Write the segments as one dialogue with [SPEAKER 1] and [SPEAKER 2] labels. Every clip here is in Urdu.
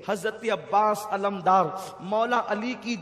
[SPEAKER 1] حضرت عباس علمدار مولا علی کی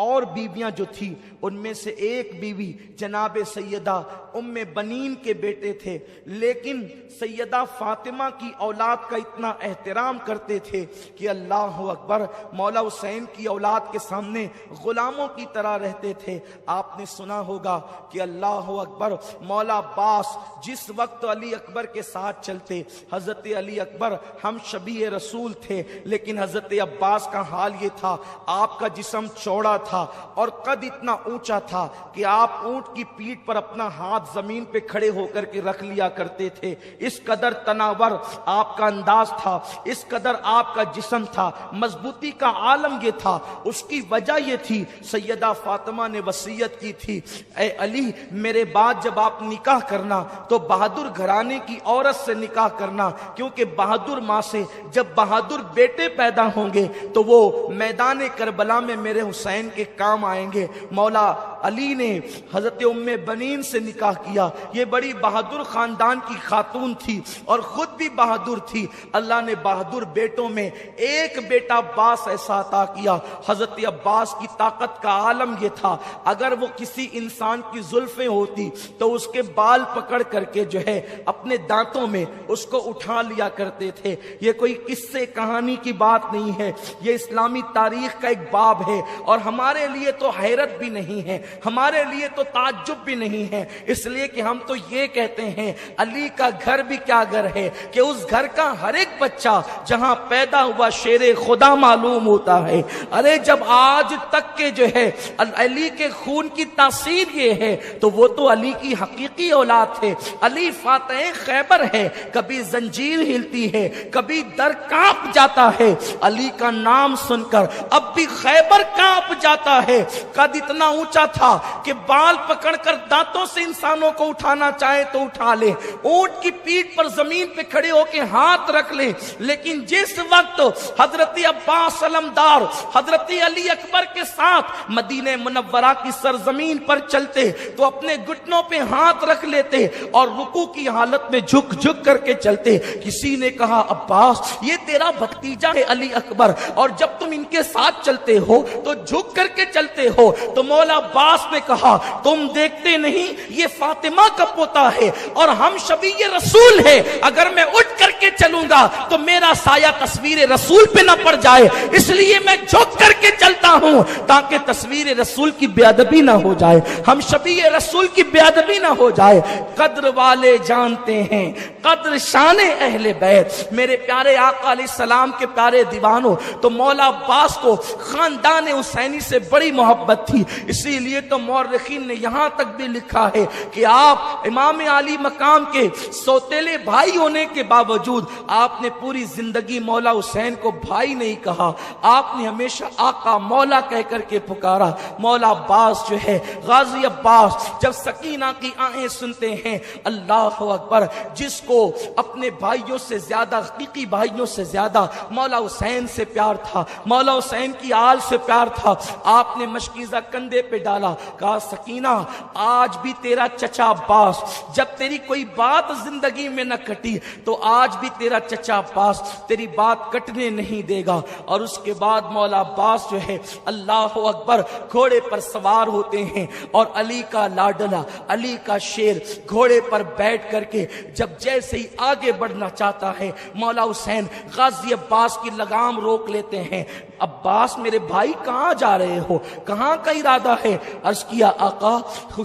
[SPEAKER 1] اور بیویاں جو تھی ان میں سے ایک بیوی جناب سیدہ ام بنین کے بیٹے تھے، لیکن سیدہ فاطمہ کی اولاد کا اتنا احترام کرتے تھے کہ اللہ اکبر، مولا حسین کی اولاد کے سامنے غلاموں کی طرح رہتے تھے۔ آپ نے سنا ہوگا کہ اللہ اکبر، مولا عباس جس وقت علی اکبر کے ساتھ چلتے، حضرت علی اکبر ہم شبیہ رسول تھے، لیکن حضرت عباس کا حال یہ تھا، آپ کا جسم چوڑا تھا اور قد اتنا اونچا تھا کہ آپ اونٹ کی پیٹھ پر اپنا ہاتھ زمین پہ کھڑے ہو کر کے رکھ لیا کرتے تھے۔ اس قدر تناور آپ کا انداز تھا، اس قدر آپ کا جسم تھا، مضبوطی کا عالم یہ تھا۔ اس کی وجہ یہ تھی، سیدہ فاطمہ نے وصیت کی تھی، اے علی میرے بعد جب آپ نکاح کرنا تو بہادر گھرانے کی عورت سے نکاح کرنا، کیونکہ بہادر ماں سے جب بہادر بیٹے پیدا ہوں گے تو وہ میدان کربلا میں میرے حسین کے کام آئیں گے۔ مولا علی نے حضرت ام بنین سے نکاح کیا، یہ بڑی بہادر خاندان کی خاتون تھی اور خود بھی بہادر تھی۔ اللہ نے بہادر بیٹوں میں ایک بیٹا عباس ایسا عطا کیا۔ حضرت عباس کی طاقت کا عالم یہ تھا، اگر وہ کسی انسان کی زلفیں ہوتی تو اس کے بال پکڑ کر کے جو ہے اپنے دانتوں میں اس کو اٹھا لیا کرتے تھے۔ یہ کوئی قصے کہانی کی بات نہیں ہے، یہ اسلامی تاریخ کا ایک باب ہے، اور ہمارے لیے تو حیرت بھی نہیں ہے، ہمارے لیے تو تعجب بھی نہیں ہے، اس لیے کہ ہم تو یہ کہتے ہیں علی کا گھر بھی کیا گھر ہے کہ اس گھر کا ہر ایک بچہ جہاں پیدا ہوا شیر خدا معلوم ہوتا ہے۔ ارے جب آج تک کے جو ہے علی کے خون کی تاثیر یہ ہے تو وہ تو علی کی حقیقی اولاد تھے۔ علی فاتح خیبر ہے، کبھی زنجیر ہلتی ہے، کبھی در کانپ جاتا ہے، علی کا نام سن کر اب بھی خیبر کانپ جاتا ہے۔ قد اتنا اونچا تھا کہ بال پکڑ کر دانتوں سے انسانوں کو اٹھانا چاہے تو اٹھا لے، اونٹ کی پیٹھ پر زمین پہ کھڑے ہو کے ہاتھ رکھ لے۔ لیکن جس وقت حضرت عباس علمدار حضرت علی اکبر کے ساتھ مدینہ منورہ کی سرزمین پر چلتے تو اپنے گھٹنوں پہ ہاتھ رکھ لیتے اور رکوع کی حالت میں جھک جھک کر کے چلتے۔ کسی نے کہا عباس یہ تیرا بھتیجا ہے علی اکبر، اور جب تم ان کے ساتھ چلتے ہو تو جھک کر کے چلتے ہو۔ تو مولا عباس نے کہا تم دیکھتے نہیں یہ فاطمہ کا پوتا ہے اور ہم شبیہ رسول ہے، اگر میں اٹھ کر کے چلوں گا تو میرا سایہ تصویر رسول پہ نہ پڑ جائے، اس لیے میں جھک کر کے چلتا ہوں تاکہ تصویر رسول کی بے ادبی نہ ہو جائے، ہم شبیہ رسول کی بے ادبی نہ ہو جائے۔ قدر والے جانتے ہیں قدر شان اہل بیت، میرے پیارے آقا علیہ السلام کے پیارے دیوانوں، تو مولا عباس کو خاندان حسینی سے بڑی محبت تھی، اسی لیے تو مورخین نے یہاں تک بھی لکھا ہے کہ آپ امام علی مقام کے سوتیلے بھائی ہونے کے باوجود آپ نے پوری زندگی مولا حسین کو بھائی نہیں کہا، آپ نے ہمیشہ آقا مولا کہہ کر کے پکارا۔ مولا عباس جو ہے غازی عباس جب سکینہ کی آہیں سنتے ہیں، اللہ اکبر، جس کو اپنے بھائیوں سے زیادہ، حقیقی بھائیوں سے زیادہ مولا حسین سے پیار تھا، مولا حسین کی آل سے پیار تھا، آپ نے مشکیزہ کندھے پہ ڈالا، کہا سکینہ آج بھی تیرا چچا عباس، جب تیری کوئی بات زندگی میں نہ کٹی تو آج بھی تیرا چچا عباس تیری بات کٹنے نہیں دے گا۔ اور اس کے بعد مولا عباس جو ہے اللہ اکبر گھوڑے پر سوار ہوتے ہیں، اور علی کا لاڈلا، علی کا شیر گھوڑے پر بیٹھ کر کے جب جیسے ہی آگے بڑھنا چاہتا ہے، مولا حسین غازی عباس کی لگام روک لیتے ہیں۔ عباس میرے بھائی کہاں جا رہے ہو، کہاں کا ارادہ ہے؟ عرض کیا آقا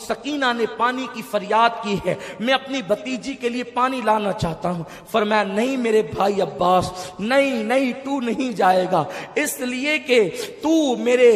[SPEAKER 1] سکینہ نے پانی کی فریاد کی ہے، میں اپنی بھتیجی کے لیے پانی لانا چاہتا ہوں۔ فرمایا نہیں میرے بھائی عباس، نہیں تو نہیں جائے گا، اس لیے کہ تو میرے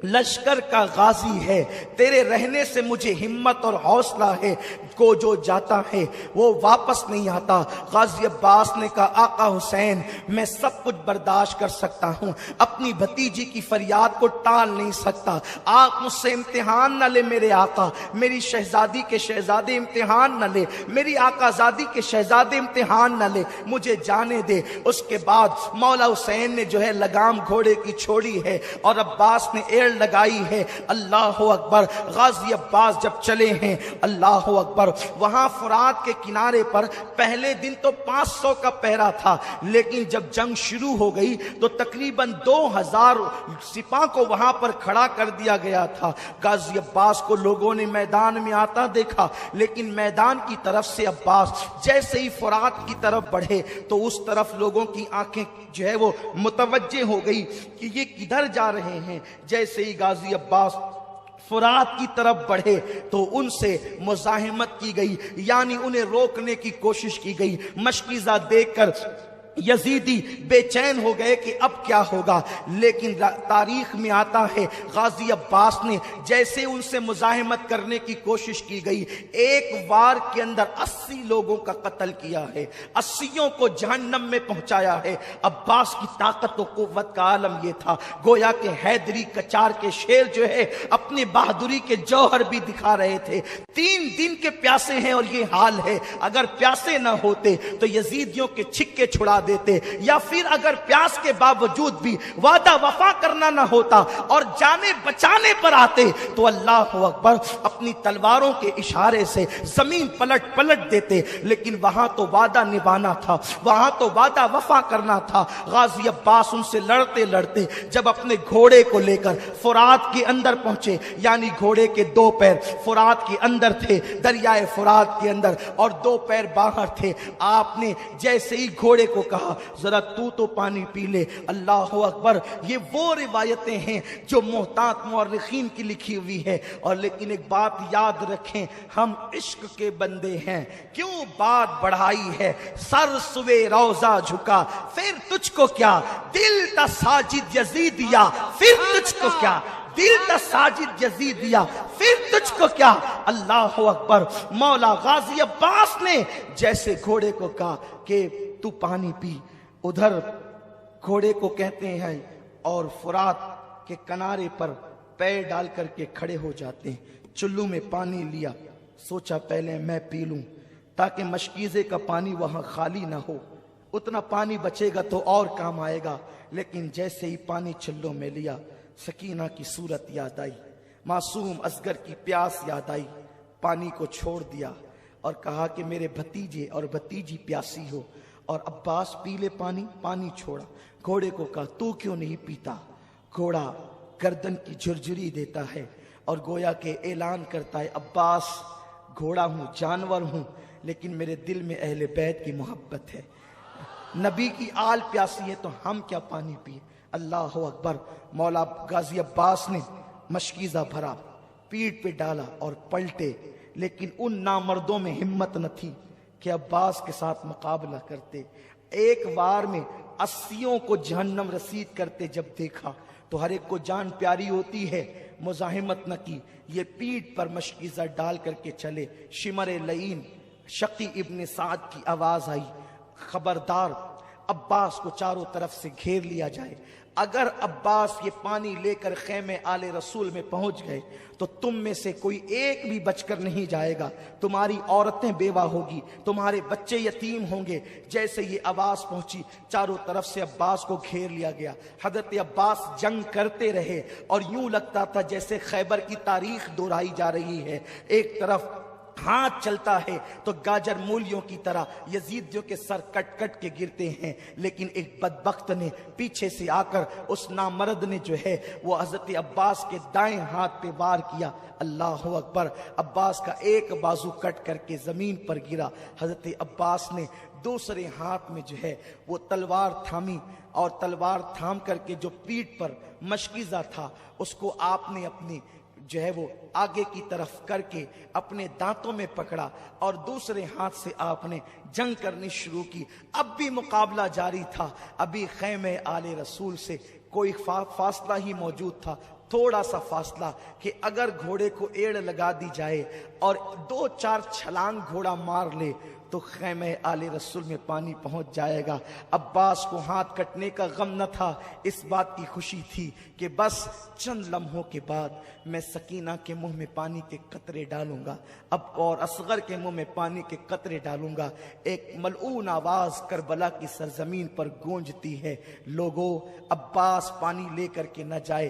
[SPEAKER 1] لشکر کا غازی ہے، تیرے رہنے سے مجھے ہمت اور حوصلہ ہے، کو جو جاتا ہے وہ واپس نہیں آتا۔ غازی عباس نے کہا آقا حسین میں سب کچھ برداشت کر سکتا ہوں، اپنی بھتیجی کی فریاد کو ٹال نہیں سکتا، آپ مجھ سے امتحان نہ لے میرے آقا، میری شہزادی کے شہزادے امتحان نہ لے، میری آقا زادی کے شہزادے امتحان نہ لے، مجھے جانے دے۔ اس کے بعد مولا حسین نے جو ہے لگام گھوڑے کی چھوڑی ہے اور عباس نے ایڑ ایڑ لگائی ہے۔ اللہ اکبر۔ غازی عباس جب چلے ہیں، اللہ اکبر، وہاں فرات کے کنارے پر پہلے دن تو 500 کا پہرا تھا، لیکن جب جنگ شروع ہو گئی تو تقریباً 2000 سپاہ کو وہاں پر کھڑا کر دیا گیا تھا۔ غازی عباس کو لوگوں نے میدان میں آتا دیکھا، لیکن میدان کی طرف سے عباس جیسے ہی فرات کی طرف بڑھے تو اس طرف لوگوں کی آنکھیں جو ہے وہ متوجہ ہو گئی کہ یہ کدھر جا رہے ہیں۔ جیسے ہی غازی عباس فرات کی طرف بڑھے تو ان سے مزاحمت کی گئی، یعنی انہیں روکنے کی کوشش کی گئی۔ مشکیزہ دیکھ کر یزیدی بے چین ہو گئے کہ اب کیا ہوگا، لیکن تاریخ میں آتا ہے غازی عباس نے جیسے ان سے مزاحمت کرنے کی کوشش کی گئی، ایک وار کے اندر 80 لوگوں کا قتل کیا ہے، 80 کو جہنم میں پہنچایا ہے۔ عباس کی طاقت و قوت کا عالم یہ تھا، گویا کہ حیدری کچار کے شیر جو ہے اپنی بہادری کے جوہر بھی دکھا رہے تھے۔ 3 دن کے پیاسے ہیں اور یہ حال ہے، اگر پیاسے نہ ہوتے تو یزیدیوں کے چھکے چھڑا دیتے، یا پھر اگر پیاس کے باوجود بھی وعدہ وفا کرنا نہ ہوتا اور جانیں بچانے پر آتے تو اللہ اکبر اپنی تلواروں کے اشارے سے زمین پلٹ دیتے، لیکن وہاں تو وعدہ نبھانا تھا، وہاں تو وعدہ وفا کرنا تھا۔ غازی عباس ان سے لڑتے لڑتے جب اپنے گھوڑے کو لے کر فرات کے اندر پہنچے، یعنی گھوڑے کے 2 پیر فرات کے اندر تھے، دریائے فرات کے اندر، اور 2 پیر باہر تھے، آپ نے جیسے ہی گھوڑے کو کہا ذرا تو پانی پی لے، اللہ اکبر، یہ وہ روایتیں ہیں جو محتاط مورخین کی لکھی ہوئی ہے۔ اور لیکن ایک بات یاد رکھیں، ہم عشق کے بندے ہیں، کیوں بات بڑھائی ہے، سر سوے روضہ جھکا پھر تجھ کو کیا، دل تا ساجد یزیدیا پھر تجھ کو کیا، دل تا ساجد یزیدیا پھر تجھ کو کیا، اللہ اکبر۔ مولا غازی عباس نے جیسے گھوڑے کو کہا کہ تو پانی پی، ادھر گھوڑے کو کہتے ہیں اور فرات کے کنارے پر پیر ڈال کر کے کھڑے ہو جاتے ہیں۔ چلو میں پانی لیا، سوچا پہلے میں پی لوں تاکہ مشکیزے کا پانی وہاں خالی نہ ہو، اتنا پانی بچے گا تو اور کام آئے گا۔ لیکن جیسے ہی پانی چلو میں لیا، سکینہ کی صورت یاد آئی، معصوم اصغر کی پیاس یاد آئی، پانی کو چھوڑ دیا اور کہا کہ میرے بھتیجے اور بھتیجی پیاسی ہو، اور عباس پی لے پانی، پانی چھوڑا۔ گھوڑے کو کہا تو کیوں نہیں پیتا؟ گھوڑا گردن کی جھرجھری دیتا ہے اور گویا کہ اعلان کرتا ہے عباس گھوڑا ہوں، جانور ہوں، لیکن میرے دل میں اہل بیت کی محبت ہے، نبی کی آل پیاسی ہے تو ہم کیا پانی پیے۔ اللہ اکبر۔ مولا غازی عباس نے مشکیزہ بھرا، پیٹ پہ ڈالا اور پلٹے، لیکن ان نامردوں میں ہمت نہ تھی کہ عباس کے ساتھ مقابلہ کرتے۔ ایک وار میں 80 کو جہنم رسید کرتے جب دیکھا تو ہر ایک کو جان پیاری ہوتی ہے، مزاحمت نہ کی، یہ پیٹ پر مشکیزہ ڈال کر کے چلے۔ شمر لعین شقی ابن سعد کی آواز آئی، خبردار عباس کو چاروں طرف سے گھیر لیا جائے، اگر عباس یہ پانی لے کر خیمے آل رسول میں پہنچ گئے تو تم میں سے کوئی ایک بھی بچ کر نہیں جائے گا، تمہاری عورتیں بیوہ ہوگی، تمہارے بچے یتیم ہوں گے۔ جیسے یہ آواز پہنچی چاروں طرف سے عباس کو گھیر لیا گیا۔ حضرت عباس جنگ کرتے رہے اور یوں لگتا تھا جیسے خیبر کی تاریخ دہرائی جا رہی ہے، ایک طرف ہاتھ چلتا ہے تو گاجر مولیوں کی طرح یزیدیوں کے سر کٹ کٹ کے گرتے ہیں، لیکن ایک بدبخت نے پیچھے سے آ کر اس نامرد نے جو ہے وہ حضرت عباس کے دائیں ہاتھ پہ وار کیا۔ اللہ اکبر۔ عباس کا ایک بازو کٹ کر کے زمین پر گرا۔ حضرت عباس نے دوسرے ہاتھ میں جو ہے وہ تلوار تھامی اور تلوار تھام کر کے جو پیٹھ پر مشکیزہ تھا اس کو آپ نے اپنی جو ہے وہ آگے کی طرف کر کے اپنے دانتوں میں پکڑا اور دوسرے ہاتھ سے آپ نے جنگ کرنی شروع کی۔ اب بھی مقابلہ جاری تھا، ابھی خیمے آل رسول سے کوئی فاصلہ ہی موجود تھا، تھوڑا سا فاصلہ کہ اگر گھوڑے کو ایڑ لگا دی جائے اور 2-4 چھلانگ گھوڑا مار لے تو خیمہ آل رسول میں پانی پہنچ جائے گا۔ عباس کو ہاتھ کٹنے کا غم نہ تھا، اس بات کی خوشی تھی کہ بس چند لمحوں کے بعد میں سکینہ کے منہ میں پانی کے قطرے ڈالوں گا اب اور اصغر کے منہ میں پانی کے قطرے ڈالوں گا۔ ایک ملعون آواز کربلا کی سرزمین پر گونجتی ہے، لوگو عباس پانی لے کر کے نہ جائے،